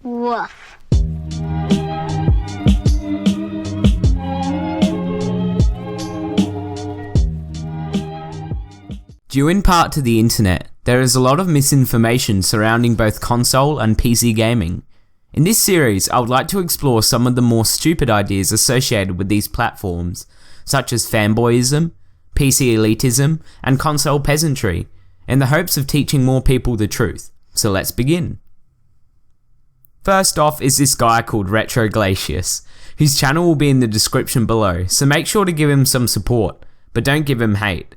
Woof. Due in part to the internet, there is a lot of misinformation surrounding both console and PC gaming. In this series, I would like to explore some of the more stupid ideas associated with these platforms, such as fanboyism, PC elitism, and console peasantry, in the hopes of teaching more people the truth. So let's begin. First off is this guy called Retro Glacius, whose channel will be in the description below, so make sure to give him some support, but don't give him hate.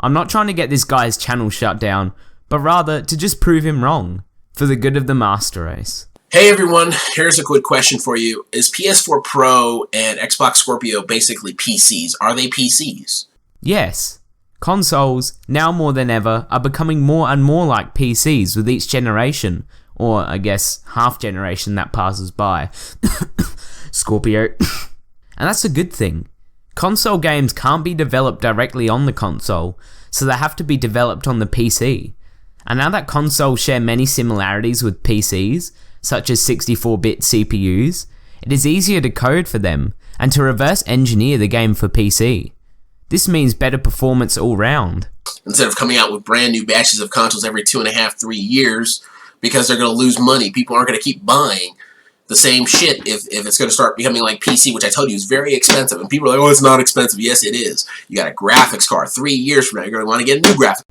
I'm not trying to get this guy's channel shut down, but rather to just prove him wrong, for the good of the master race. Hey everyone, here's a quick question for you. Is PS4 Pro and Xbox Scorpio basically PCs? Are they PCs? Yes. Consoles, now more than ever, are becoming more and more like PCs with each generation, or I guess half generation that passes by. Scorpio. And that's a good thing. Console games can't be developed directly on the console, so they have to be developed on the PC. And now that consoles share many similarities with PCs, such as 64-bit CPUs, it is easier to code for them and to reverse engineer the game for PC. This means better performance all round. Instead of coming out with brand new batches of consoles every 2.5, 3 years, because they're going to lose money, people aren't going to keep buying the same shit if it's going to start becoming like PC, which I told you is very expensive. And people are like, oh, it's not expensive. Yes, it is. You got a graphics card. 3 years from now, you're going to want to get a new graphics.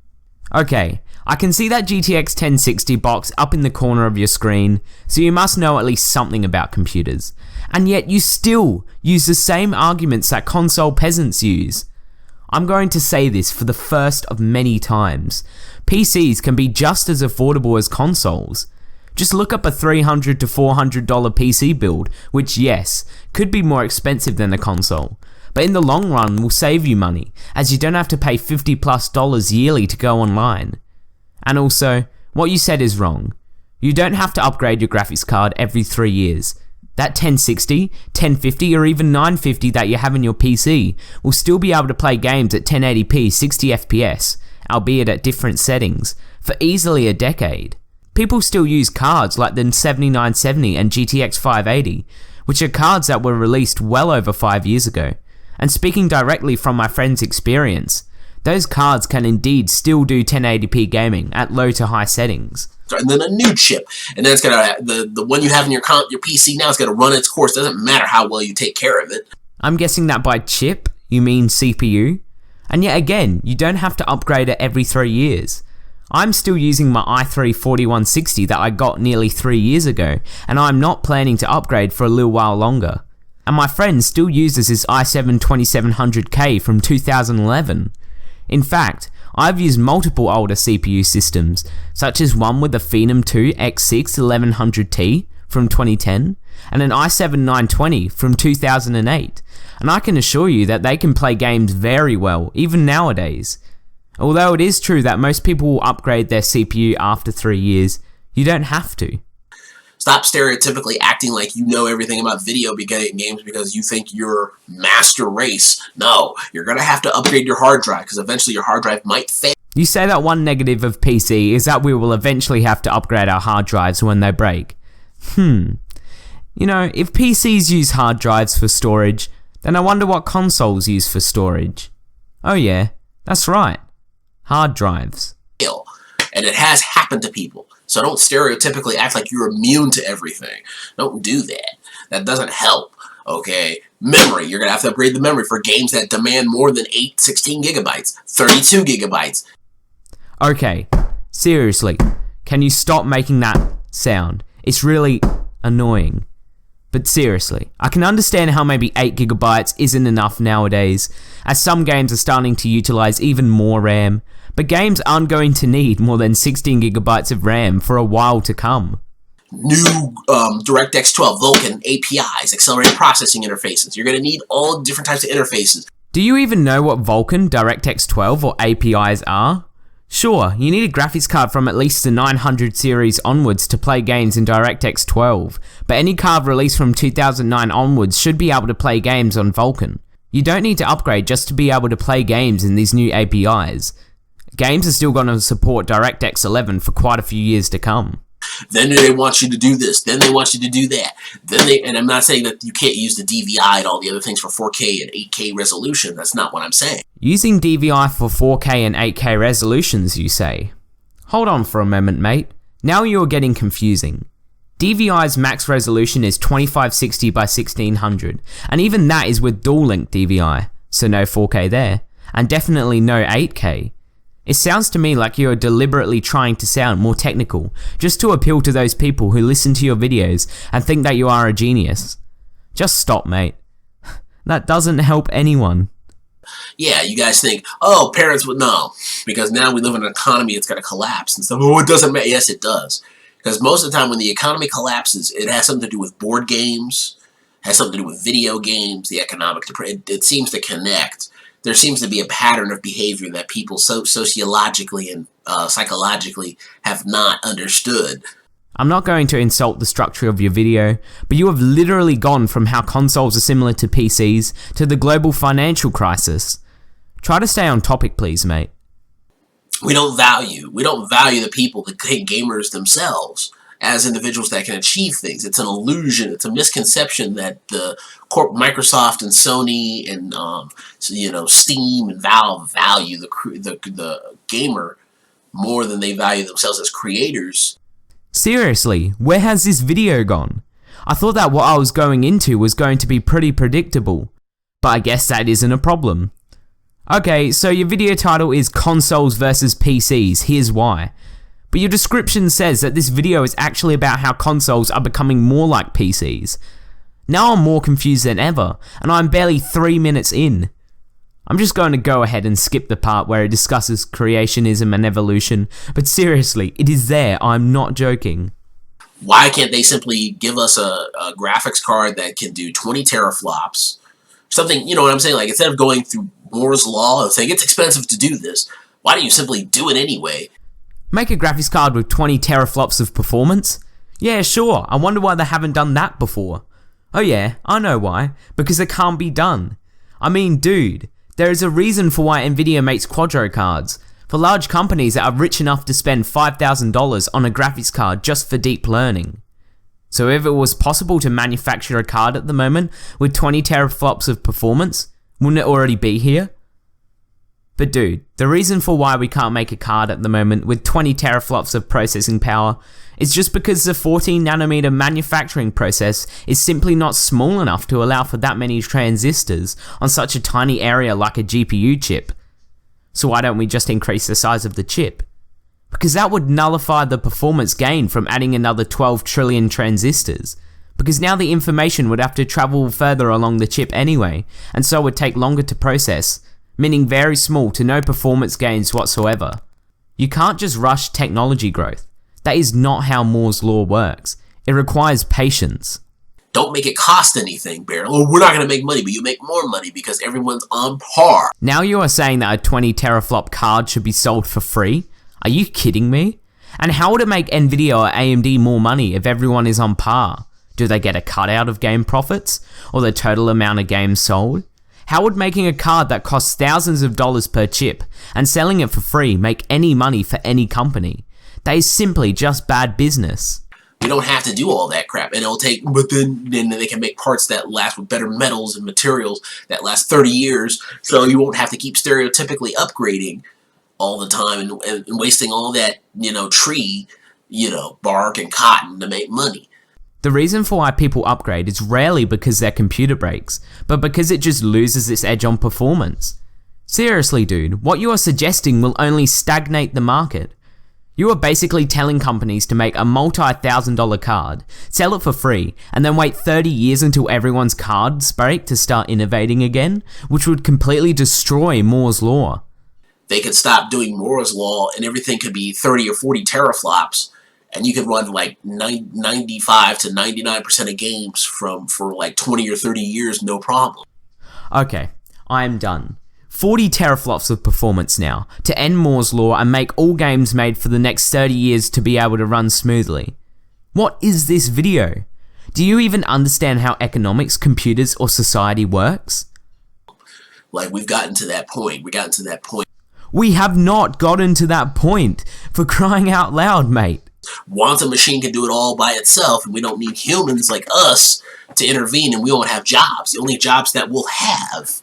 Okay, I can see that GTX 1060 box up in the corner of your screen, so you must know at least something about computers. And yet you still use the same arguments that console peasants use. I'm going to say this for the first of many times. PCs can be just as affordable as consoles. Just look up a $300 to $400 PC build, which yes, could be more expensive than a console, but in the long run will save you money, as you don't have to pay $50+ yearly to go online. And also, what you said is wrong. You don't have to upgrade your graphics card every 3 years. That 1060, 1050 or even 950 that you have in your PC will still be able to play games at 1080p 60fps, albeit at different settings, for easily a decade. People still use cards like the 7970 and GTX 580, which are cards that were released well over 5 years ago. And speaking directly from my friend's experience, those cards can indeed still do 1080p gaming at low to high settings. And then a new chip, and then it's gonna the one you have in your PC now is gonna run its course. Doesn't matter how well you take care of it. I'm guessing that by chip you mean CPU, and yet again you don't have to upgrade it every 3 years. I'm still using my i3 4160 that I got nearly 3 years ago, and I'm not planning to upgrade for a little while longer. And my friend still uses his i7 2700K from 2011. In fact, I've used multiple older CPU systems, such as one with a Phenom 2 X6 1100T from 2010, and an i7 920 from 2008, and I can assure you that they can play games very well, even nowadays. Although it is true that most people will upgrade their CPU after 3 years, you don't have to. Stop stereotypically acting like you know everything about video games because you think you're master race. No, you're going to have to upgrade your hard drive because eventually your hard drive might fail. You say that one negative of PC is that we will eventually have to upgrade our hard drives when they break. You know, if PCs use hard drives for storage, then I wonder what consoles use for storage. Oh yeah, that's right. Hard drives. And it has happened to people. So don't stereotypically act like you're immune to everything. Don't do that. That doesn't help. Okay? Memory. You're going to have to upgrade the memory for games that demand more than 16 gigabytes, 32 gigabytes. Okay, seriously, can you stop making that sound? It's really annoying. But seriously, I can understand how maybe 8 gigabytes isn't enough nowadays, as some games are starting to utilize even more RAM, but games aren't going to need more than 16 gigabytes of RAM for a while to come. New DirectX 12 Vulkan APIs, accelerated processing interfaces. You're going to need all different types of interfaces. Do you even know what Vulkan, DirectX 12 or APIs are? Sure, you need a graphics card from at least the 900 series onwards to play games in DirectX 12, but any card released from 2009 onwards should be able to play games on Vulkan. You don't need to upgrade just to be able to play games in these new APIs. Games are still going to support DirectX 11 for quite a few years to come. Then they want you to do this. Then they want you to do that. And I'm not saying that you can't use the DVI and all the other things for 4K and 8K resolution. That's not what I'm saying. Using DVI for 4K and 8K resolutions, you say? Hold on for a moment, mate. Now you're getting confusing. DVI's max resolution is 2560 by 1600, and even that is with dual link DVI, so no 4K there, and definitely no 8K. It sounds to me like you're deliberately trying to sound more technical, just to appeal to those people who listen to your videos and think that you are a genius. Just stop, mate. That doesn't help anyone. Yeah, you guys think, oh, parents would know, because now we live in an economy that's going to collapse and stuff. Oh, it doesn't matter. Yes, it does. Because most of the time when the economy collapses, it has something to do with board games, has something to do with video games, the economic depression. It seems to connect. There seems to be a pattern of behavior that people sociologically and psychologically have not understood. I'm not going to insult the structure of your video, but you have literally gone from how consoles are similar to PCs to the global financial crisis. Try to stay on topic, please, mate. We don't value the people, the gamers themselves, as individuals that can achieve things. It's an illusion. It's a misconception that the Microsoft and Sony and Steam and Valve value the gamer more than they value themselves as creators. Seriously, where has this video gone? I thought that what I was going into was going to be pretty predictable, but I guess that isn't a problem. Okay, so your video title is Consoles versus PCs, here's why. But your description says that this video is actually about how consoles are becoming more like PCs. Now I'm more confused than ever, and I'm barely 3 minutes in. I'm just going to go ahead and skip the part where it discusses creationism and evolution, but seriously, it is there, I'm not joking. Why can't they simply give us a graphics card that can do 20 teraflops? Something, you know what I'm saying? Like, instead of going through Moore's Law and saying it's expensive to do this, why don't you simply do it anyway? Make a graphics card with 20 teraflops of performance? Yeah, sure, I wonder why they haven't done that before. Oh yeah, I know why. Because it can't be done. I mean, dude, there is a reason for why Nvidia makes Quadro cards. For large companies that are rich enough to spend $5,000 on a graphics card just for deep learning. So if it was possible to manufacture a card at the moment with 20 teraflops of performance, wouldn't it already be here? But dude, the reason for why we can't make a card at the moment with 20 teraflops of processing power is just because the 14nm manufacturing process is simply not small enough to allow for that many transistors on such a tiny area like a GPU chip. So why don't we just increase the size of the chip? Because that would nullify the performance gain from adding another 12 trillion transistors. Because now the information would have to travel further along the chip anyway, and so would take longer to process, meaning very small to no performance gains whatsoever. You can't just rush technology growth. That is not how Moore's Law works. It requires patience. Don't make it cost anything, Bear. Well, we're not going to make money, but you make more money because everyone's on par. Now you are saying that a 20 teraflop card should be sold for free? Are you kidding me? And how would it make Nvidia or AMD more money if everyone is on par? Do they get a cutout of game profits? Or the total amount of games sold? How would making a card that costs thousands of dollars per chip and selling it for free make any money for any company? That is simply just bad business. We don't have to do all that crap, and but then they can make parts that last with better metals and materials that last 30 years, so you won't have to keep stereotypically upgrading all the time and wasting all that, tree, bark and cotton to make money. The reason for why people upgrade is rarely because their computer breaks, but because it just loses its edge on performance. Seriously, dude, what you are suggesting will only stagnate the market. You are basically telling companies to make a multi-$1,000 card, sell it for free, and then wait 30 years until everyone's cards break to start innovating again, which would completely destroy Moore's Law. They could stop doing Moore's Law and everything could be 30 or 40 teraflops, and you could run like 95 to 99% of games for like 20 or 30 years, no problem. Okay, I'm done. 40 teraflops of performance now, to end Moore's Law and make all games made for the next 30 years to be able to run smoothly. What is this video? Do you even understand how economics, computers, or society works? Like, we've gotten to that point. We have not gotten to that point, for crying out loud, mate. Once a machine can do it all by itself, and we don't need humans like us to intervene, and we won't have jobs. The only jobs that we'll have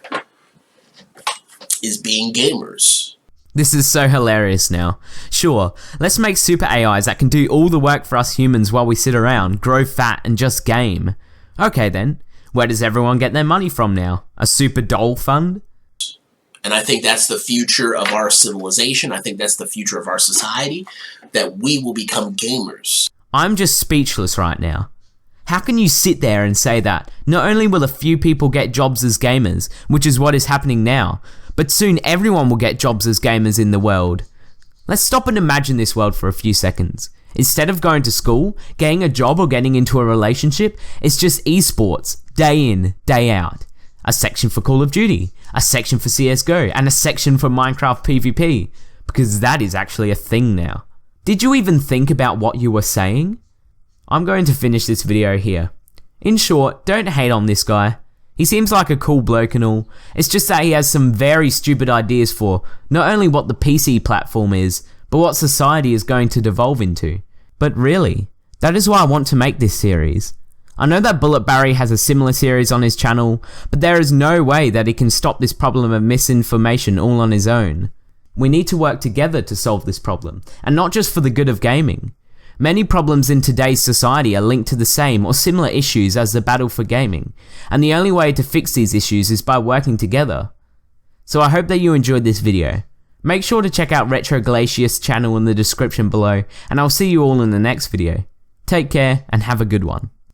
is being gamers. This is so hilarious now. Sure, let's make super AIs that can do all the work for us humans while we sit around, grow fat, and just game. Okay then, where does everyone get their money from now? A super doll fund? And I think that's the future of our civilization. I think that's the future of our society, that we will become gamers. I'm just speechless right now. How can you sit there and say that not only will a few people get jobs as gamers, which is what is happening now, but soon everyone will get jobs as gamers in the world? Let's stop and imagine this world for a few seconds. Instead of going to school, getting a job, or getting into a relationship, it's just esports, day in, day out. A section for Call of Duty, a section for CSGO, and a section for Minecraft PvP, because that is actually a thing now. Did you even think about what you were saying? I'm going to finish this video here. In short, don't hate on this guy. He seems like a cool bloke and all. It's just that he has some very stupid ideas for not only what the PC platform is, but what society is going to devolve into. But really, that is why I want to make this series. I know that Bullet Barry has a similar series on his channel, but there is no way that he can stop this problem of misinformation all on his own. We need to work together to solve this problem, and not just for the good of gaming. Many problems in today's society are linked to the same or similar issues as the battle for gaming, and the only way to fix these issues is by working together. So I hope that you enjoyed this video. Make sure to check out Retro Glacius' channel in the description below, and I'll see you all in the next video. Take care and have a good one.